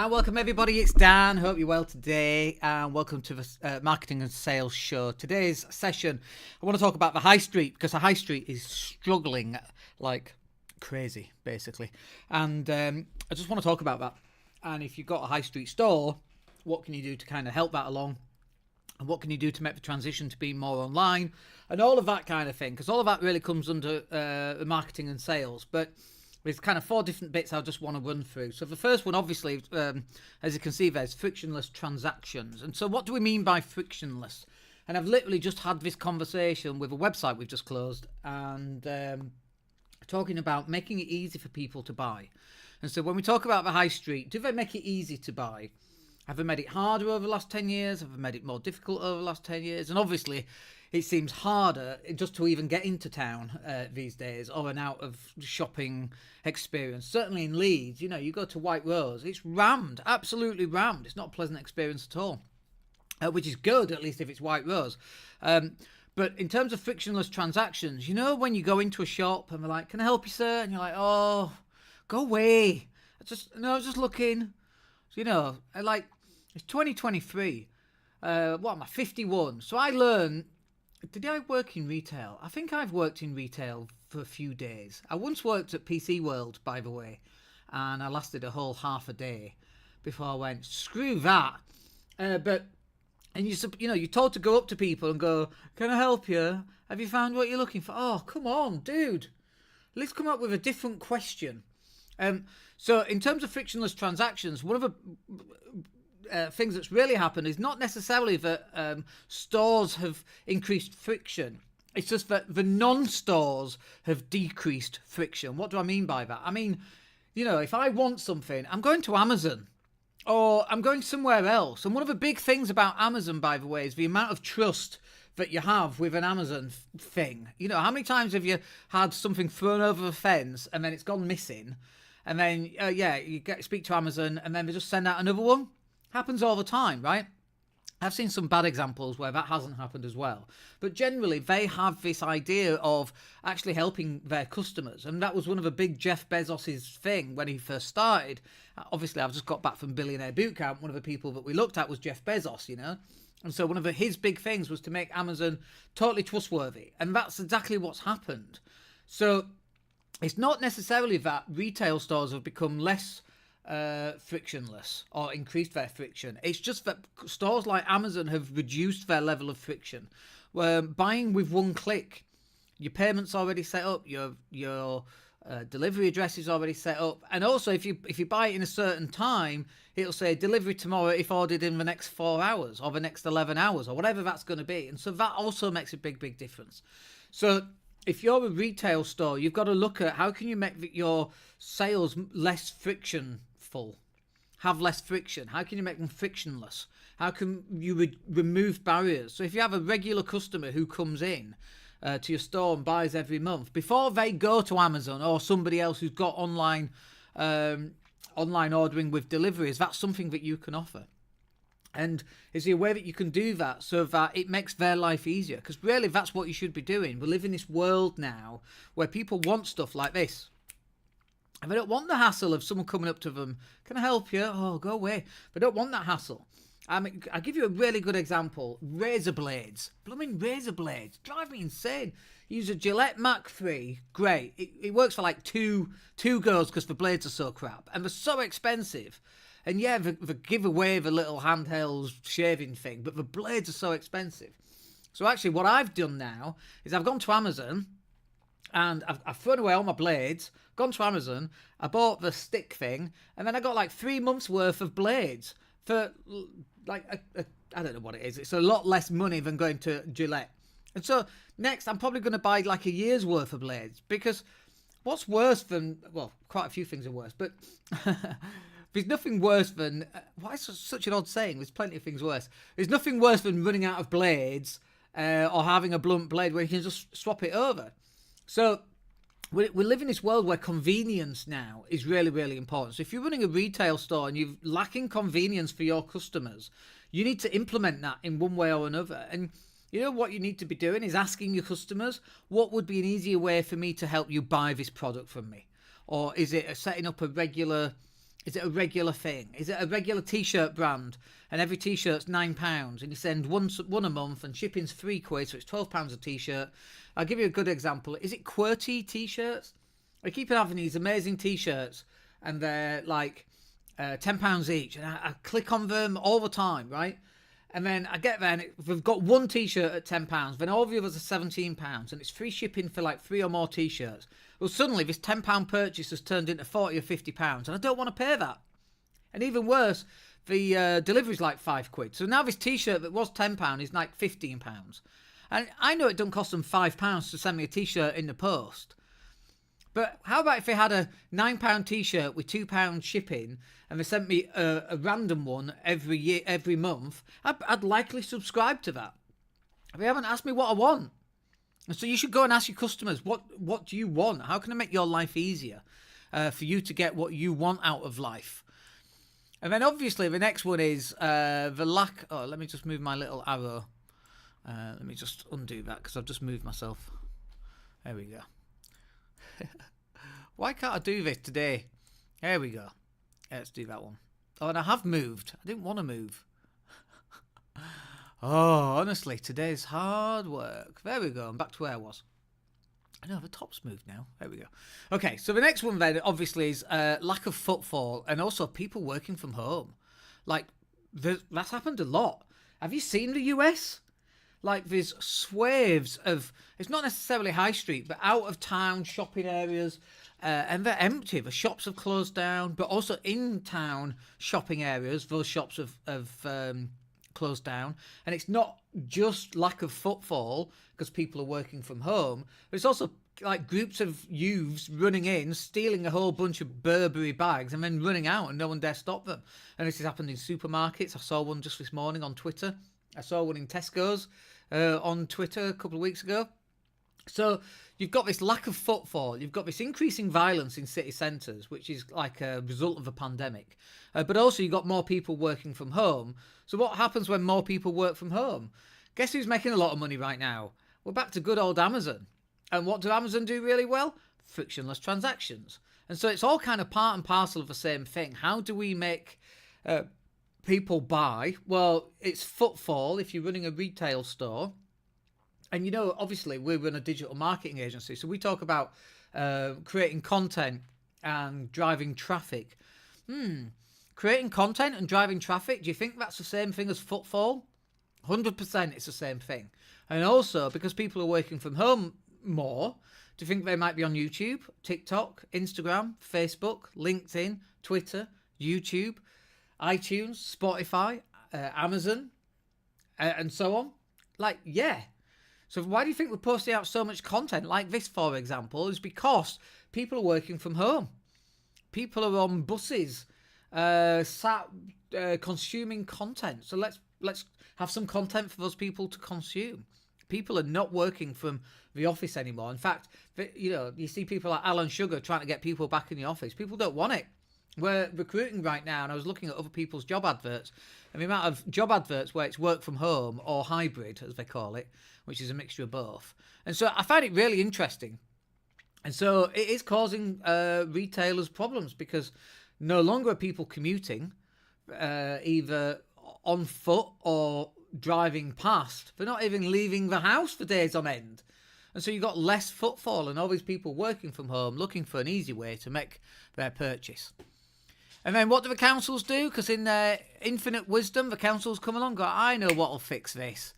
Welcome everybody, it's Dan. Hope you're well today, and welcome to the Marketing and Sales Show. Today's session, I want to talk about the high street, because the high street is struggling like crazy, basically. And I just want to talk about that. And if you've got a high street store, what can you do to kind of help that along? And what can you do to make the transition to being more online? And all of that kind of thing, because all of that really comes under marketing and sales. But there's kind of 4 different bits I just want to run through. So the first one, obviously, as you can see, there's frictionless transactions. And so what do we mean by frictionless? And I've literally just had this conversation with a website we've just closed, and talking about making it easy for people to buy. And so when we talk about the high street, do they make it easy to buy? Have they made it harder over the last 10 years? Have they made it more difficult over the last 10 years? And obviously, it seems harder just to even get into town these days, or an out of shopping experience. Certainly in Leeds, you know, you go to White Rose, it's rammed, absolutely rammed. It's not a pleasant experience at all, which is good, at least if it's White Rose. But in terms of frictionless transactions, you know, when you go into a shop and they're like, "Can I help you, sir?" And you're like, "Oh, go away. I was just looking." So, you know, it's 2023. What am I, 51? So I learned. Did I work in retail? I think I've worked in retail for a few days. I once worked at PC World, by the way, and I lasted a whole half a day before I went, screw that. And you're told to go up to people and go, "Can I help you? Have you found what you're looking for?" Oh, come on, dude. Let's come up with a different question. So in terms of frictionless transactions, one of the things that's really happened is not necessarily that stores have increased friction. It's just that the non-stores have decreased friction. What do I mean by that? I mean, you know, if I want something, I'm going to Amazon or I'm going somewhere else. And one of the big things about Amazon, by the way, is the amount of trust that you have with an Amazon thing. You know, how many times have you had something thrown over the fence and then it's gone missing? And then, you speak to Amazon and then they just send out another one? Happens all the time, right? I've seen some bad examples where that hasn't happened as well. But generally, they have this idea of actually helping their customers. And that was one of the big Jeff Bezos's thing when he first started. Obviously, I've just got back from Billionaire Bootcamp. One of the people that we looked at was Jeff Bezos, you know. And so one of his big things was to make Amazon totally trustworthy. And that's exactly what's happened. So it's not necessarily that retail stores have become less frictionless or increased their friction. It's just that stores like Amazon have reduced their level of friction. Buying with one click, your payment's already set up, your delivery address is already set up, and also if you buy it in a certain time, it'll say delivery tomorrow if ordered in the next 4 hours or the next 11 hours or whatever that's going to be. And so that also makes a big difference. So if you're a retail store, you've got to look at how can you make your sales less frictionful, have less friction. How can you make them frictionless? How can you remove barriers? So if you have a regular customer who comes in to your store and buys every month, before they go to Amazon or somebody else who's got online ordering with deliveries, that's something that you can offer. And is there a way that you can do that so that it makes their life easier? Because really, that's what you should be doing. We live in this world now where people want stuff like this. And they don't want the hassle of someone coming up to them, "Can I help you?" "Oh, go away." They don't want that hassle. I mean, I'll give you a really good example. Razor blades. Blooming razor blades. Drive me insane. Use a Gillette Mach 3. Great. It works for like two goes because the blades are so crap. And they're so expensive. And yeah, they give away the little handheld shaving thing, but the blades are so expensive. So actually what I've done now is I've gone to Amazon and I've thrown away all my blades, gone to Amazon, I bought the stick thing, and then I got like 3 months worth of blades for like, I don't know what it is. It's a lot less money than going to Gillette. And so next I'm probably going to buy like a year's worth of blades, because what's worse than, well, quite a few things are worse, but there's nothing worse than, why is such an odd saying? There's plenty of things worse. There's nothing worse than running out of blades or having a blunt blade where you can just swap it over. So we live in this world where convenience now is really, really important. So if you're running a retail store and you're lacking convenience for your customers, you need to implement that in one way or another. And you know what you need to be doing is asking your customers, what would be an easier way for me to help you buy this product from me? Or is it setting up a regular thing? Is it a regular t-shirt brand and every t-shirt's £9 and you send one a month and shipping's £3, so it's £12 a t-shirt? I'll give you a good example. Is it QWERTY t-shirts? I keep having these amazing t-shirts and they're like £10 each, and I click on them all the time, right? And then I get there and we've got one t-shirt at £10, then all the others are £17, and it's free shipping for like 3 or more t-shirts. Well, suddenly this £10 purchase has turned into £40 or £50, and I don't want to pay that. And even worse, the delivery's like £5. So now this t-shirt that was £10 is like £15. And I know it doesn't cost them £5 to send me a t-shirt in the post. But how about if they had a £9 t-shirt with £2 shipping and they sent me a random one every month? I'd likely subscribe to that. They haven't asked me what I want. And so you should go and ask your customers, what do you want? How can I make your life easier for you to get what you want out of life? And then obviously the next one is the lack... Oh, let me just move my little arrow. Let me just undo that because I've just moved myself. There we go. Why can't I do this today? There we go. Let's do that one. Oh, and I have moved. I didn't want to move. Oh, honestly, today's hard work. There we go. I'm back to where I was. I know, the top's moved now. There we go. Okay, so the next one then, obviously, is lack of footfall and also people working from home. Like, that's happened a lot. Have you seen the US? Like, there's swathes of, it's not necessarily high street, but out of town shopping areas, and they're empty. The shops have closed down, but also in town shopping areas, those shops have closed down. And it's not just lack of footfall because people are working from home, but it's also like groups of youths running in, stealing a whole bunch of Burberry bags and then running out and no one dare stop them. And this has happened in supermarkets. I saw one just this morning on Twitter. I saw one in Tesco's on Twitter a couple of weeks ago. So you've got this lack of footfall. You've got this increasing violence in city centres, which is like a result of a pandemic. But also you've got more people working from home. So what happens when more people work from home? Guess who's making a lot of money right now? We're back to good old Amazon. And what do Amazon do really well? Frictionless transactions. And so it's all kind of part and parcel of the same thing. How do we make people buy? Well, it's footfall if you're running a retail store. And, you know, obviously we run a digital marketing agency. So we talk about creating content and driving traffic. Creating content and driving traffic, do you think that's the same thing as footfall? 100% it's the same thing. And also, because people are working from home more, do you think they might be on YouTube, TikTok, Instagram, Facebook, LinkedIn, Twitter, YouTube, iTunes, Spotify, Amazon, and so on? Like, yeah. So why do you think we're posting out so much content like this, for example? Is because people are working from home. People are on buses, consuming content. So let's have some content for those people to consume. People are not working from the office anymore. In fact, you know, you see people like Alan Sugar trying to get people back in the office. People don't want it. We're recruiting right now, and I was looking at other people's job adverts, and the amount of job adverts where it's work from home or hybrid, as they call it, which is a mixture of both. And so I find it really interesting. And so it is causing retailers problems because no longer are people commuting, either on foot or driving past. They're not even leaving the house for days on end. And so you've got less footfall and all these people working from home looking for an easy way to make their purchase. And then what do the councils do? Because in their infinite wisdom, the councils come along and go, I know what will fix this.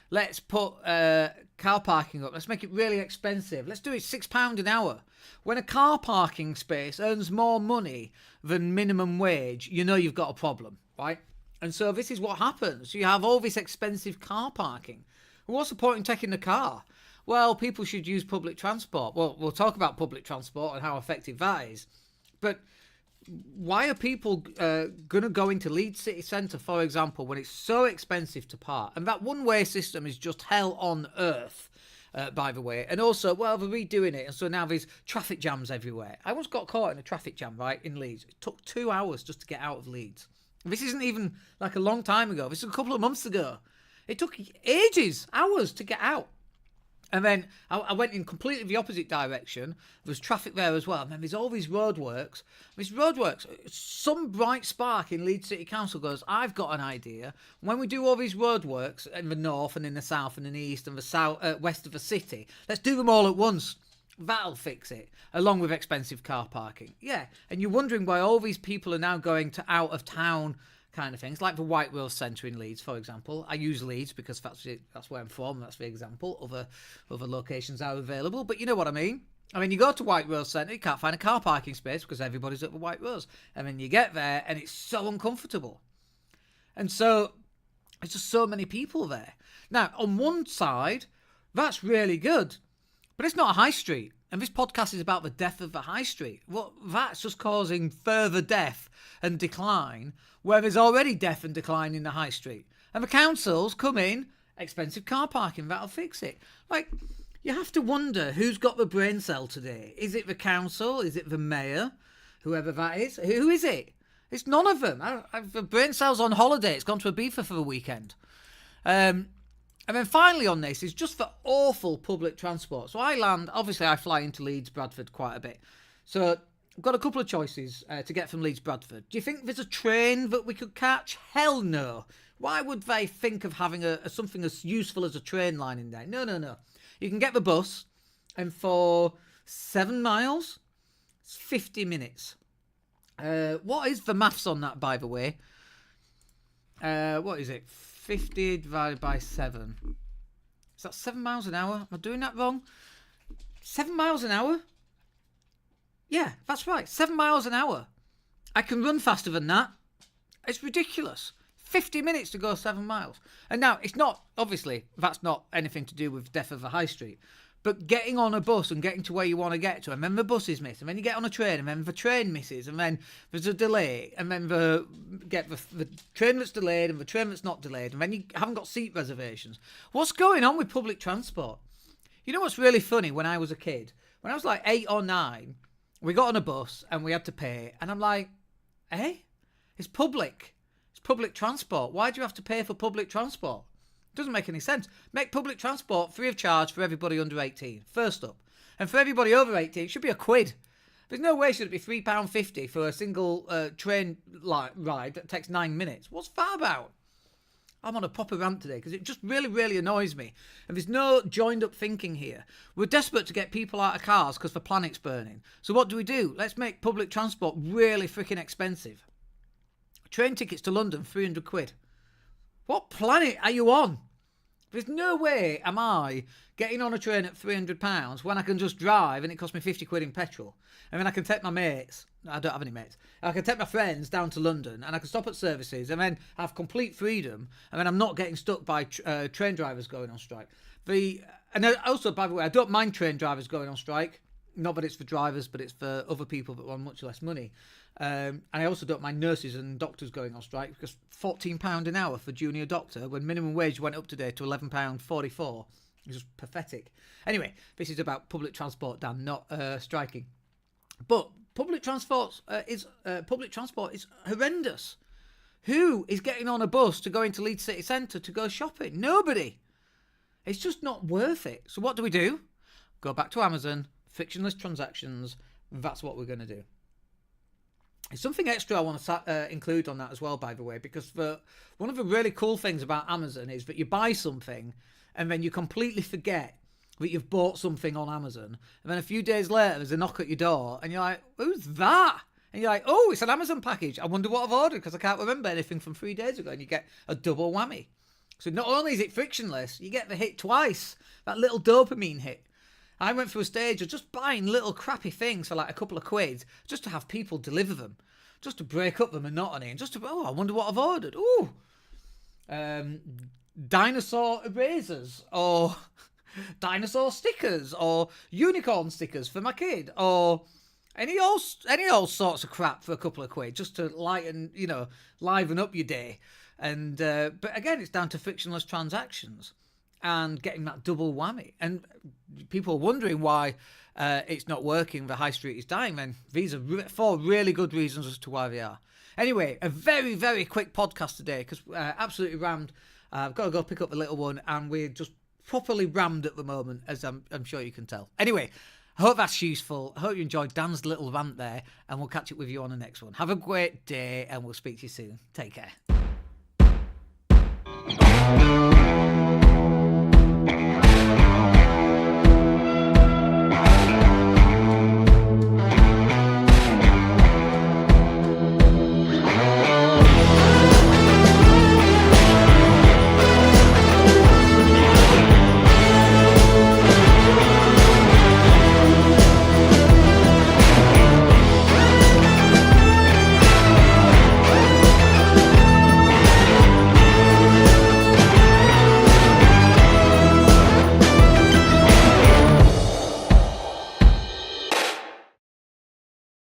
Let's put car parking up. Let's make it really expensive. Let's do it £6 an hour. When a car parking space earns more money than minimum wage, you know you've got a problem, right? And so this is what happens. You have all this expensive car parking. What's the point in taking the car? Well, people should use public transport. Well, we'll talk about public transport and how effective that is. But why are people going to go into Leeds city centre, for example, when it's so expensive to park? And that one-way system is just hell on earth, by the way. And also, well, they're redoing it, and so now there's traffic jams everywhere. I once got caught in a traffic jam, right, in Leeds. It took 2 hours just to get out of Leeds. This isn't even like a long time ago. This is a couple of months ago. It took ages, hours to get out. And then I went in completely the opposite direction. There was traffic there as well. And then there's all these roadworks. Some bright spark in Leeds City Council goes, I've got an idea. When we do all these roadworks in the north and in the south and in the east and the south, west of the city, let's do them all at once. That'll fix it, along with expensive car parking. Yeah, and you're wondering why all these people are now going to out-of-town kind of things, like the White Rose Centre in Leeds, for example. I use Leeds because that's where I'm from. That's the example. Other locations are available, but you know what I mean. I mean, you go to White Rose Centre, you can't find a car parking space because everybody's at the White Rose. And then you get there, and it's so uncomfortable. And so, there's just so many people there. Now, on one side, that's really good, but it's not a high street. And this podcast is about the death of the high street. Well, that's just causing further death and decline where there's already death and decline in the high street. And the councils come in, expensive car parking, that'll fix it. Like, you have to wonder who's got the brain cell today. Is it the council? Is it the mayor? Whoever that is? Who is it? It's none of them. The brain cell's on holiday. It's gone to Ibiza for the weekend. And then finally on this is just for awful public transport. So obviously I fly into Leeds, Bradford quite a bit. So I've got a couple of choices to get from Leeds, Bradford. Do you think there's a train that we could catch? Hell no. Why would they think of having something as useful as a train line in there? No. You can get the bus, and for 7 miles, it's 50 minutes. What is the maths on that, by the way? What is it? 50 divided by 7. Is that 7 miles an hour? Am I doing that wrong? 7 miles an hour? Yeah, that's right. 7 miles an hour. I can run faster than that. It's ridiculous. 50 minutes to go 7 miles. And now, it's not, obviously, that's not anything to do with death of the high street. But getting on a bus and getting to where you want to get to, and then the bus is missed, and then you get on a train, and then the train misses, and then there's a delay, and then the train that's delayed, and the train that's not delayed, and then you haven't got seat reservations. What's going on with public transport? You know what's really funny? When I was a kid, when I was like 8 or 9, we got on a bus, and we had to pay, and I'm like, it's public. It's public transport. Why do you have to pay for public transport? Doesn't make any sense. Make public transport free of charge for everybody under 18, first up. And for everybody over 18, it should be £1. There's no way should it be £3.50 for a single train ride that takes 9 minutes. What's that about? I'm on a proper rant today because it just really, really annoys me. And there's no joined up thinking here. We're desperate to get people out of cars because the planet's burning. So what do? Let's make public transport really freaking expensive. Train tickets to London, £300. What planet are you on? There's no way am I getting on a train at £300 when I can just drive and it costs me £50 in petrol. And then I can take my mates. I don't have any mates. I can take my friends down to London and I can stop at services and then have complete freedom. And then I'm not getting stuck by train drivers going on strike. And also, by the way, I don't mind train drivers going on strike. Not that it's for drivers, but it's for other people that want much less money. And I also don't mind nurses and doctors going on strike because £14 an hour for junior doctor when minimum wage went up today to £11.44 is just pathetic. Anyway, this is about public transport, Dan, not striking. But public transport is horrendous. Who is getting on a bus to go into Leeds City Centre to go shopping? Nobody. It's just not worth it. So what do? Go back to Amazon, frictionless transactions. That's what we're going to do. There's something extra I want to include on that as well, by the way, because one of the really cool things about Amazon is that you buy something and then you completely forget that you've bought something on Amazon. And then a few days later, there's a knock at your door and you're like, who's that? And you're like, oh, it's an Amazon package. I wonder what I've ordered because I can't remember anything from 3 days ago. And you get a double whammy. So not only is it frictionless, you get the hit twice, that little dopamine hit. I went through a stage of just buying little crappy things for like a couple of quid just to have people deliver them, just to break up the monotony and just to, I wonder what I've ordered. Ooh, dinosaur erasers or dinosaur stickers or unicorn stickers for my kid or any old sorts of crap for a couple of quid just to liven up your day. And but again, it's down to frictionless transactions and getting that double whammy. And people are wondering why it's not working. The high street is dying. Then these are 4 really good reasons as to why they are. Anyway, a very, very quick podcast today because absolutely rammed. I've got to go pick up the little one, and we're just properly rammed at the moment, as I'm sure you can tell. Anyway, I hope that's useful. I hope you enjoyed Dan's little rant there, and we'll catch up with you on the next one. Have a great day, and we'll speak to you soon. Take care.